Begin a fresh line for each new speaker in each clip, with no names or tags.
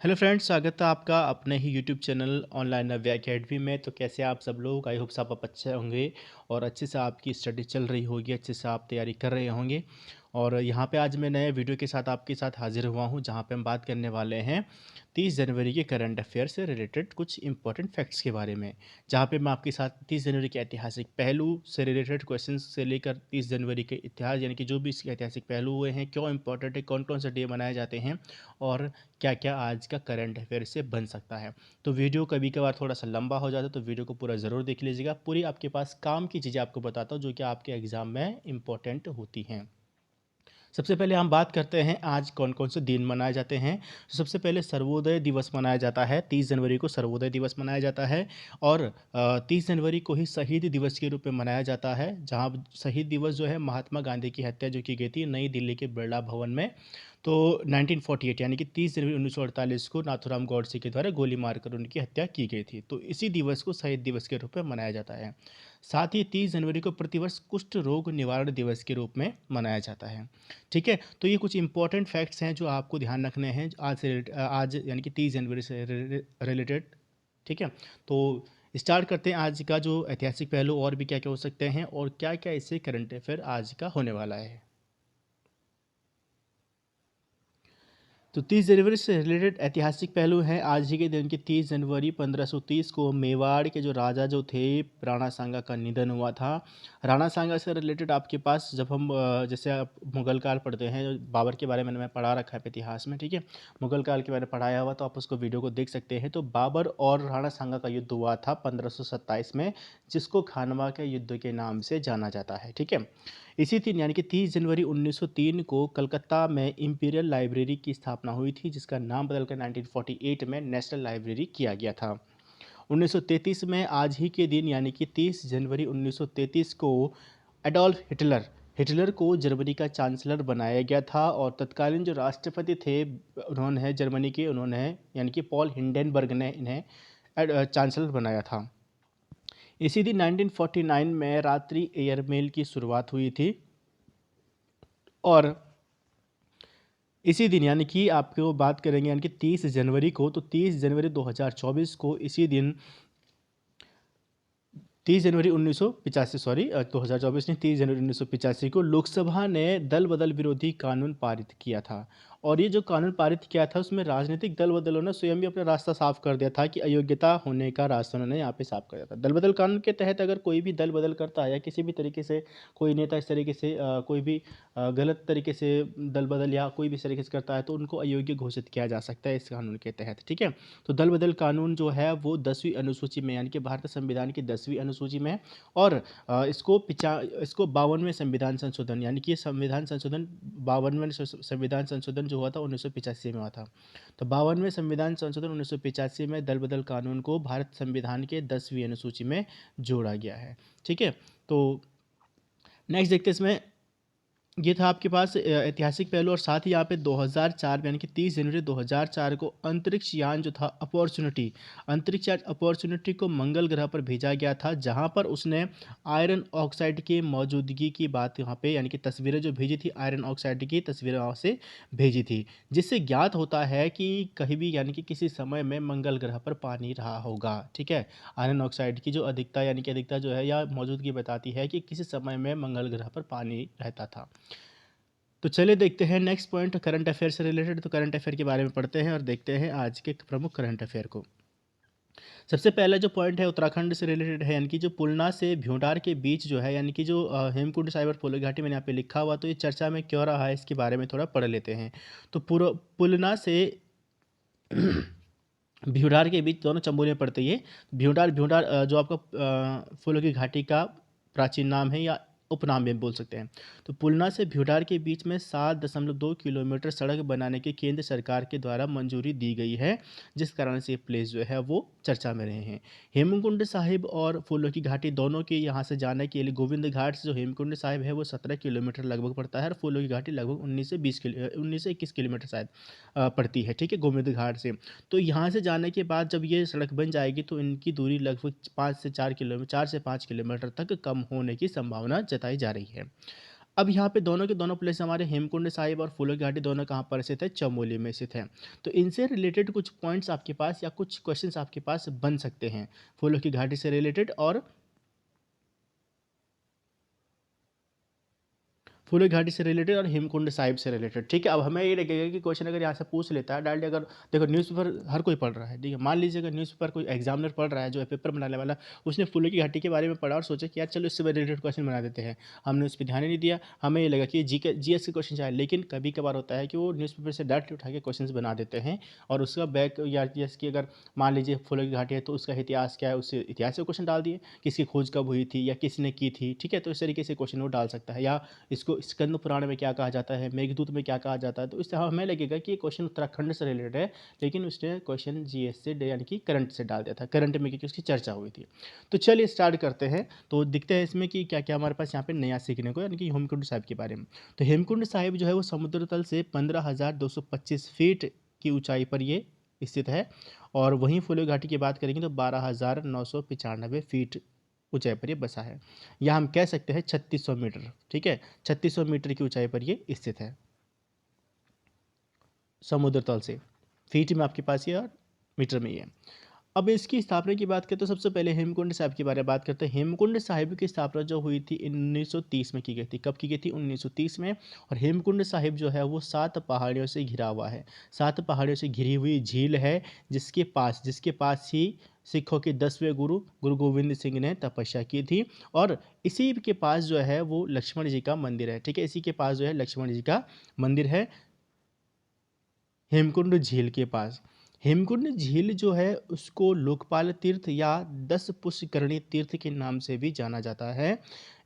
Hello friends, स्वागत है आपका अपने ही यूट्यूब चैनल ऑनलाइन नव्या अकेडमी में। तो कैसे आप सब लोग? आई होप सब आप अच्छे होंगे और अच्छे से आपकी स्टडी चल रही होगी, अच्छे से आप तैयारी कर रहे होंगे। और यहाँ पे आज मैं नए वीडियो के साथ आपके साथ हाजिर हुआ हूँ, जहाँ पे हम बात करने वाले हैं 30 जनवरी के करंट अफेयर से रिलेटेड कुछ इंपॉर्टेंट फैक्ट्स के बारे में। जहाँ पे मैं आपके साथ 30 जनवरी के ऐतिहासिक पहलू से रिलेटेड क्वेश्चंस से लेकर 30 जनवरी के इतिहास यानी कि जो भी इसके ऐतिहासिक पहलू हुए हैं, क्यों इंपॉर्टेंट है, कौन कौन से डे मनाए जाते हैं और क्या क्या आज का करंट अफेयर से बन सकता है। तो वीडियो कभी कभार थोड़ा सा लंबा हो जाता है, तो वीडियो को पूरा ज़रूर देख लीजिएगा। पूरी आपके पास काम की चीज़ें आपको बताता हूँ जो कि आपके एग्ज़ाम में इंपॉर्टेंट होती हैं। सबसे पहले हम बात करते हैं आज कौन कौन से दिन मनाए जाते हैं। तो सबसे पहले सर्वोदय दिवस मनाया जाता है। 30 जनवरी को सर्वोदय दिवस मनाया जाता है। और 30 जनवरी को ही शहीद दिवस के रूप में मनाया जाता है, जहाँ शहीद दिवस जो है महात्मा गांधी की हत्या जो की गई थी नई दिल्ली के बिरला भवन में। तो 1948 यानी कि 30 जनवरी 1948 को नाथूराम गॉडसे के द्वारा गोली मारकर उनकी हत्या की गई थी। तो इसी दिवस को शहीद दिवस के रूप में मनाया जाता है। साथ ही 30 जनवरी को प्रतिवर्ष कुष्ठ रोग निवारण दिवस के रूप में मनाया जाता है। ठीक है, तो ये कुछ इंपॉर्टेंट फैक्ट्स हैं जो आपको ध्यान रखने हैं आज यानी कि 30 जनवरी से रिलेटेड। ठीक है, तो स्टार्ट करते हैं आज का जो ऐतिहासिक पहलू और भी क्या क्या हो सकते हैं और क्या क्या इससे करंट अफेयर आज का होने वाला है। तो 30 जनवरी से रिलेटेड ऐतिहासिक पहलू है। आज ही के दिन की 30 जनवरी 1530 को मेवाड़ के जो राजा जो थे राणा सांगा का निधन हुआ था। राणा सांगा से रिलेटेड आपके पास जब हम जैसे आप मुगल काल पढ़ते हैं, बाबर के बारे में मैं पढ़ा रखा है इतिहास में। ठीक है, मुगल काल के बारे में पढ़ाया हुआ, तो आप उसको वीडियो को देख सकते हैं। तो बाबर और राणा सांगा का युद्ध हुआ था 1527 में, जिसको खानवा के युद्ध के नाम से जाना जाता है। ठीक है, इसी दिन यानी कि 30 जनवरी 1903 को कलकत्ता में इंपीरियल लाइब्रेरी की स्थापना हुई थी, जिसका नाम बदलकर 1948 में नेशनल लाइब्रेरी किया गया था। 1933 में आज ही के दिन यानी कि 30 जनवरी 1933 को एडोल्फ हिटलर हिटलर को जर्मनी का चांसलर बनाया गया था। और तत्कालीन जो राष्ट्रपति थे उन्होंने जर्मनी के उन्होंने यानी कि पॉल हिंडेनबर्ग ने इन्हें चांसलर बनाया था। इसी दिन 1949 में रात्रि एयरमेल की शुरुआत हुई थी। और इसी दिन यानी कि आपको बात करेंगे यानी कि 30 जनवरी को, तो 30 जनवरी 2024 को इसी दिन 30 जनवरी 1985 2024 नहीं, 30 जनवरी 1985 को लोकसभा ने दल बदल विरोधी कानून पारित किया था। और ये जो कानून पारित किया था उसमें राजनीतिक दल बदलों ने स्वयं भी अपना रास्ता साफ कर दिया था कि अयोग्यता होने का रास्ता उन्होंने यहाँ पे साफ कर दिया था। दल बदल कानून के तहत अगर कोई भी दल बदल करता है या किसी भी तरीके से कोई नेता इस तरीके से कोई भी गलत तरीके से दल बदल या कोई भी इस तरीके से करता है, तो उनको अयोग्य घोषित किया जा सकता है इस कानून के तहत। ठीक है, तो दल बदल कानून जो है वो 10वीं अनुसूची में यानी कि भारतीय संविधान की 10वीं अनुसूची में है। और इसको 52वें संविधान संशोधन यानी कि संविधान संशोधन 52वें संविधान संशोधन जो हुआ था 1985 में हुआ था। तो 52वें संविधान संशोधन 1985 में दल बदल कानून को भारत संविधान के 10वीं अनुसूची में जोड़ा गया है। ठीक है, तो नेक्स्ट देखते हैं इसमें। ये था आपके पास ऐतिहासिक पहलू। और साथ ही यहाँ पे 2004 में यानी कि 30 जनवरी 2004 को अंतरिक्ष यान जो था अंतरिक्ष यान अपॉर्चुनिटी को मंगल ग्रह पर भेजा गया था, जहाँ पर उसने आयरन ऑक्साइड की मौजूदगी की बात यहाँ पे यानी कि तस्वीरें जो भेजी थी, आयरन ऑक्साइड की तस्वीरें वहाँ से भेजी थी, जिससे ज्ञात होता है कि कहीं भी यानी कि किसी समय में मंगल ग्रह पर पानी रहा होगा। ठीक है, आयरन ऑक्साइड की जो अधिकता यानी कि अधिकता जो है या मौजूदगी बताती है कि किसी समय में मंगल ग्रह पर पानी रहता था। तो चलिए देखते हैं नेक्स्ट पॉइंट करंट अफेयर से रिलेटेड। तो करंट अफेयर के बारे में पढ़ते हैं और देखते हैं आज के प्रमुख करंट अफेयर को। सबसे पहला जो पॉइंट है उत्तराखंड से रिलेटेड है, यानी कि जो पुलना से भ्यूंडार के बीच जो है यानी कि जो हेमकुंड साहिब और फूलो घाटी मैंने यहाँ पे लिखा हुआ, तो ये चर्चा में क्यों रहा है इसके बारे में थोड़ा पढ़ लेते हैं। तो पुलना से भ्यूंडार के बीच दोनों चंबू में पड़ते ही है। भ्यूंडार भ्यूंडार जो आपका फूलों की घाटी का प्राचीन नाम है या उपनाम भी बोल सकते हैं। तो पुलना से भ्यूंडार के बीच में 7.2 किलोमीटर सड़क बनाने की केंद्र सरकार के द्वारा मंजूरी दी गई है, जिस कारण से ये प्लेस जो है वो चर्चा में रहे हैं। हेमकुंड साहिब और फूलों की घाटी दोनों के यहाँ से जाने के लिए गोविंद घाट से जो हेमकुंड साहिब है वो 17 किलोमीटर लगभग पड़ता है और फूलों की घाटी लगभग 19 से 21 किलोमीटर शायद पड़ती है। ठीक है, गोविंद घाट से। तो यहाँ से जाने के बाद जब ये सड़क बन जाएगी तो इनकी दूरी लगभग 5 से 4 किलोमीटर 4 से 5 किलोमीटर तक कम होने की संभावना जताई जा रही है। अब यहाँ पे दोनों के दोनों प्लेस हमारे हेमकुंड साहिब और फूलों की घाटी दोनों कहाँ पर स्थित है, चमोली में स्थित है। तो इनसे रिलेटेड कुछ पॉइंट्स आपके पास या कुछ क्वेश्चंस आपके पास बन सकते हैं, फूलों की घाटी से रिलेटेड और फूलों की घाटी से रिलेटेड और हेमकुंड साहिब से रिलेटेड। ठीक है, अब हमें ये लगेगा कि क्वेश्चन अगर यहाँ से पूछ लेता है डायरेक्ट, अगर देखो न्यूज़पेपर हर कोई पढ़ रहा है, ठीक है, मान लीजिए अगर न्यूज़पेपर कोई एग्जामिनर पढ़ रहा है, जो पेपर बनाने वाला, उसने फूलों की घाटी के बारे में पढ़ा और सोचा कि यार चलो इससे रिलेटेड क्वेश्चन बना देते हैं, हमने उस पर ध्यान ही नहीं दिया, हमें ये लगा कि जीएस के क्वेश्चन आए, लेकिन कभी कभार होता है कि वो न्यूज़पेपर से डायरेक्ट उठा के क्वेश्चन बना देते हैं और उसका बैक या जैसे कि अगर मान लीजिए फूलों की घाटी है तो उसका इतिहास क्या है, उससे इतिहास से क्वेश्चन डाल दिए, किसकी खोज कब हुई थी या किसने की थी, ठीक है, तो इस तरीके से क्वेश्चन वो डाल सकता है। या इसको स्कंद पुराण में क्या कहा जाता है, मेघदूत में क्या कहा जाता है, तो इससे हमें लगेगा कि ये क्वेश्चन उत्तराखंड से रिलेटेड है, लेकिन उसने क्वेश्चन जीएस से यानी कि करंट से डाल दिया था, करंट में क्योंकि उसकी चर्चा हुई थी। तो चलिए स्टार्ट करते हैं। तो दिखते हैं इसमें कि क्या क्या हमारे पास यहाँ पे नया सीखने को, यानी कि हेमकुंड साहिब के बारे में। तो हेमकुंड साहिब जो है वो समुद्र तल से 15,225 फीट की ऊंचाई पर ये स्थित है। और वहीं फूलों घाटी की बात करेंगे तो 12,995 फीट ऊंचाई पर ये बसा है, या हम कह सकते हैं 3600 मीटर। ठीक है, 3600 मीटर की ऊंचाई पर ये स्थित है समुद्र तल से। फीट में आपके पास ये और मीटर में ये। अब इसकी स्थापना की बात करें तो सबसे पहले हेमकुंड साहिब के बारे में बात करते हैं। हेमकुंड साहिब की स्थापना जो हुई थी 1930 में की गई थी। कब की गई थी? 1930 में। और हेमकुंड साहिब जो है वो 7 पहाड़ियों से घिरा हुआ है, 7 पहाड़ियों से घिरी हुई झील है, जिसके पास ही सिखों के 10वें गुरु गुरु गोविंद सिंह ने तपस्या की थी। और इसी के पास जो है वो लक्ष्मण जी का मंदिर है। ठीक है, इसी के पास जो है लक्ष्मण जी का मंदिर है, हेमकुंड झील के पास। हेमकुंड झील जो है उसको लोकपाल तीर्थ या 10 पुष्करणी तीर्थ के नाम से भी जाना जाता है।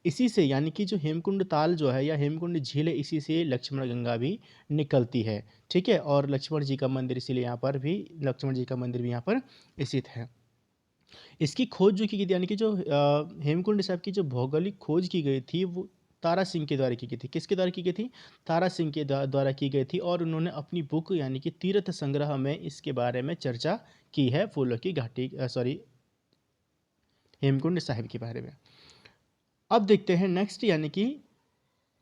इसी से यानी कि जो हेमकुंड ताल जो है या हेमकुंड झील है, इसी से लक्ष्मण गंगा भी निकलती है। ठीक है, और लक्ष्मण जी का मंदिर इसीलिए यहाँ पर भी, लक्ष्मण जी का मंदिर भी यहाँ पर स्थित है। इसकी खोज जो की गई थी, यानी कि जो हेमकुंड साहब की जो भौगोलिक खोज की गई थी वो तारा सिंह के द्वारा की गई थी। किसके द्वारा की गई थी? तारा सिंह के द्वारा की गई थी। और उन्होंने अपनी बुक यानी कि तीर्थ संग्रह में इसके बारे में चर्चा की है, फूलों की घाटी सॉरी हेमकुंड साहिब के बारे में। अब देखते हैं नेक्स्ट, यानी कि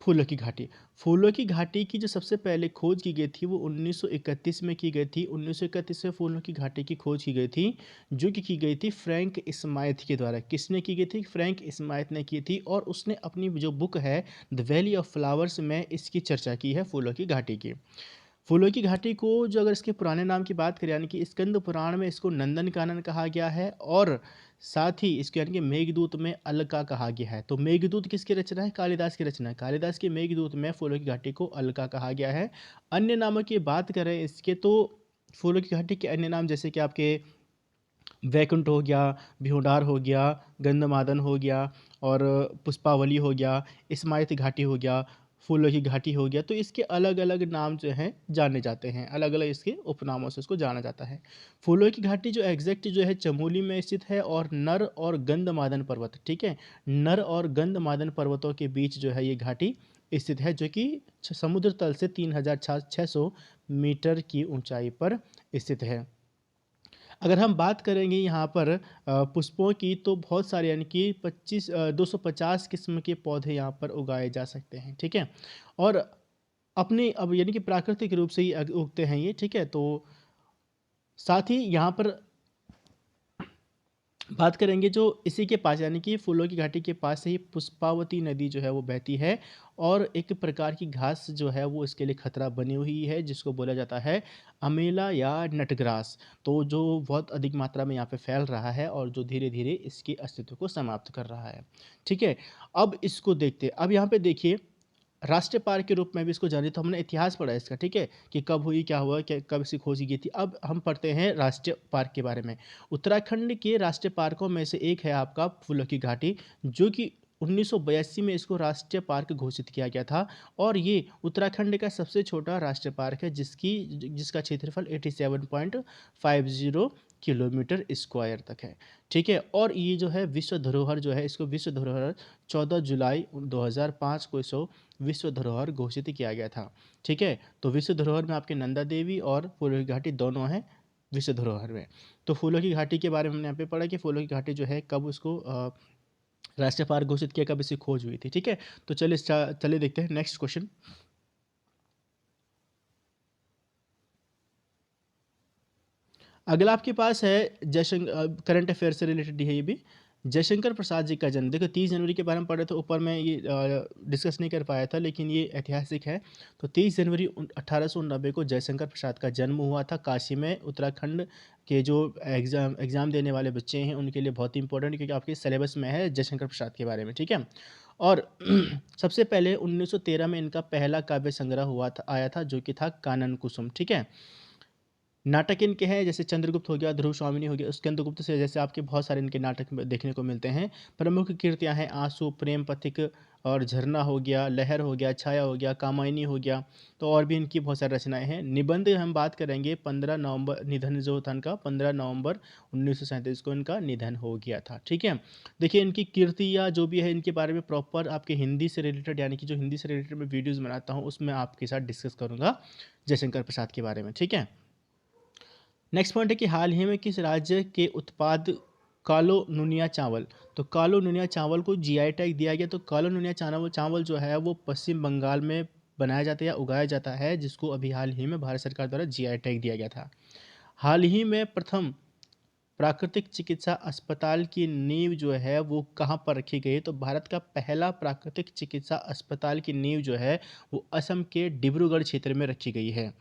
फूलों की घाटी। फूलों की घाटी की जो सबसे पहले खोज की गई थी वो 1931 में की गई थी। 1931 में फूलों की घाटी की खोज की गई थी, जो कि की गई थी फ्रैंक स्माइथ के द्वारा। किसने की गई थी? फ्रैंक स्माइथ ने की थी। और उसने अपनी जो बुक है द वैली ऑफ फ्लावर्स में इसकी चर्चा की है, फूलों की घाटी की। फूलों की घाटी को जो अगर इसके पुराने नाम की बात करें, यानी कि स्कंद पुराण में इसको नंदन कानन कहा गया है, और साथ ही इसको यानी कि मेघदूत में अलका कहा गया है। तो मेघदूत किसकी रचना है? कालिदास की रचना है। कालिदास के मेघदूत में फूलों की घाटी को अलका कहा गया है। अन्य नामों की बात करें इसके तो फूलों की घाटी के अन्य नाम जैसे कि आपके वैकुंठ हो गया, भिवंडार हो गया, गंधमादन हो गया, और पुष्पावली हो गया, स्माइत घाटी हो गया, फूलों की घाटी हो गया। तो इसके अलग अलग नाम जो हैं जाने जाते हैं, अलग अलग इसके उपनामों से इसको जाना जाता है। फूलों की घाटी जो एग्जैक्ट जो है चमोली में स्थित है, और नर और गंधमादन पर्वत, ठीक है, नर और गंधमादन पर्वतों के बीच जो है ये घाटी स्थित है, जो कि समुद्र तल से 3600 मीटर की ऊंचाई पर स्थित है। अगर हम बात करेंगे यहाँ पर पुष्पों की, तो बहुत सारे यानी कि 250 किस्म के पौधे यहाँ पर उगाए जा सकते हैं। ठीक है, और अपने अब यानी कि प्राकृतिक रूप से ही उगते हैं ये। ठीक है, तो साथ ही यहाँ पर बात करेंगे जो इसी के पास यानी कि फूलों की घाटी के पास से ही पुष्पावती नदी जो है वो बहती है, और एक प्रकार की घास जो है वो इसके लिए खतरा बनी हुई है, जिसको बोला जाता है अमेला या नटग्रास। तो जो बहुत अधिक मात्रा में यहाँ पे फैल रहा है और जो धीरे धीरे इसके अस्तित्व को समाप्त कर रहा है। ठीक है, अब इसको देखते, अब यहाँ पे देखिए राष्ट्रीय पार्क के रूप में भी इसको जाने, तो हमने इतिहास पढ़ा है इसका, ठीक है, कि कब हुई, क्या हुआ, क्या कब इसकी खोज की गई थी। अब हम पढ़ते हैं राष्ट्रीय पार्क के बारे में। उत्तराखंड के राष्ट्रीय पार्कों में से एक है आपका फूलों की घाटी, जो कि 1982 में इसको राष्ट्रीय पार्क घोषित किया गया था। और ये उत्तराखंड का सबसे छोटा राष्ट्रीय पार्क है, जिसका क्षेत्रफल 87.50 किलोमीटर स्क्वायर तक है। ठीक है, और ये जो है विश्व धरोहर जो है, इसको विश्व धरोहर 14 जुलाई 2005 को इसको विश्व धरोहर घोषित किया गया था। ठीक है, तो विश्व धरोहर में आपके नंदा देवी और फूलों की घाटी दोनों हैं विश्व धरोहर में। तो फूलों की घाटी के बारे में हमने यहाँ पे पढ़ा कि फूलों की घाटी जो है कब उसको राष्ट्रीय पार्क घोषित किया कब इसकी खोज हुई थी? ठीक है, तो चलिए देखते हैं नेक्स्ट क्वेश्चन। अगला आपके पास है करंट अफेयर से रिलेटेड ही है ये भी। जयशंकर प्रसाद जी का जन्म, देखो 30 जनवरी के बारे में पढ़े थे ऊपर, मैं ये डिस्कस नहीं कर पाया था, लेकिन ये ऐतिहासिक है। तो 30 जनवरी 1890 को जयशंकर प्रसाद का जन्म हुआ था काशी में। उत्तराखंड के जो एग्ज़ाम देने वाले बच्चे हैं उनके लिए बहुत ही इंपॉर्टेंट, क्योंकि आपके सिलेबस में है जयशंकर प्रसाद के बारे में, ठीक है। और सबसे पहले 1913 में इनका पहला काव्य संग्रह आया था, जो कि था कानन कुसुम, ठीक है। नाटक इनके हैं जैसे चंद्रगुप्त हो गया, ध्रुव स्वामिनी हो गया, स्कंदगुप्त से जैसे आपके बहुत सारे इनके नाटक देखने को मिलते हैं। प्रमुख कृतियां हैं आंसू, प्रेम पथिक और झरना हो गया, लहर हो गया, छाया हो गया, कामायनी हो गया। तो और भी इनकी बहुत सारी रचनाएं हैं। निबंध हम बात करेंगे 15 नवंबर, निधन जो था इनका 15 नवंबर 1937 को इनका निधन हो गया था, ठीक है। देखिए इनकी कीर्ति या जो भी है इनके बारे में प्रॉपर आपके हिंदी से रिलेटेड, यानी कि जो हिंदी से रिलेटेड मैं वीडियोज़ बनाता हूँ उसमें आपके साथ डिस्कस करूँगा जयशंकर प्रसाद के बारे में, ठीक है। नेक्स्ट पॉइंट है कि हाल ही में किस राज्य के उत्पाद कालो नुनिया चावल, तो कालो नुनिया चावल को जीआई टैग दिया गया। तो कालो नुनिया चावल जो है वो पश्चिम बंगाल में बनाया जाता है या उगाया जाता है, जिसको अभी हाल ही में भारत सरकार द्वारा जीआई टैग दिया गया था। हाल ही में प्रथम प्राकृतिक चिकित्सा अस्पताल की नींव जो है वो कहाँ पर रखी गई है, तो भारत का पहला प्राकृतिक चिकित्सा अस्पताल की नींव जो है वो असम के डिब्रूगढ़ क्षेत्र में रखी गई है।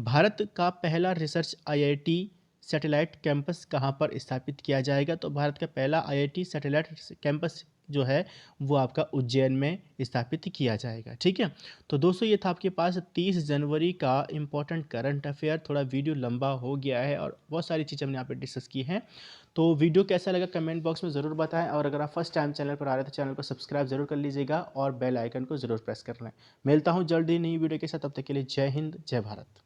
भारत का पहला रिसर्च आईआईटी सैटेलाइट कैंपस कहाँ पर स्थापित किया जाएगा, तो भारत का पहला आईआईटी सैटेलाइट कैंपस जो है वो आपका उज्जैन में स्थापित किया जाएगा, ठीक है। तो दोस्तों ये था आपके पास 30 जनवरी का इम्पोर्टेंट करंट अफेयर। थोड़ा वीडियो लंबा हो गया है और बहुत सारी चीज़ें हमने यहाँ पे डिस्कस की हैं। तो वीडियो कैसा लगा कमेंट बॉक्स में ज़रूर बताएं, और अगर आप फर्स्ट टाइम चैनल पर आ रहे हैं तो चैनल को सब्सक्राइब जरूर कर लीजिएगा और बेल आइकन को ज़रूर प्रेस कर लें। मिलता हूँ जल्दी नई वीडियो के साथ, तब तक के लिए जय हिंद, जय भारत।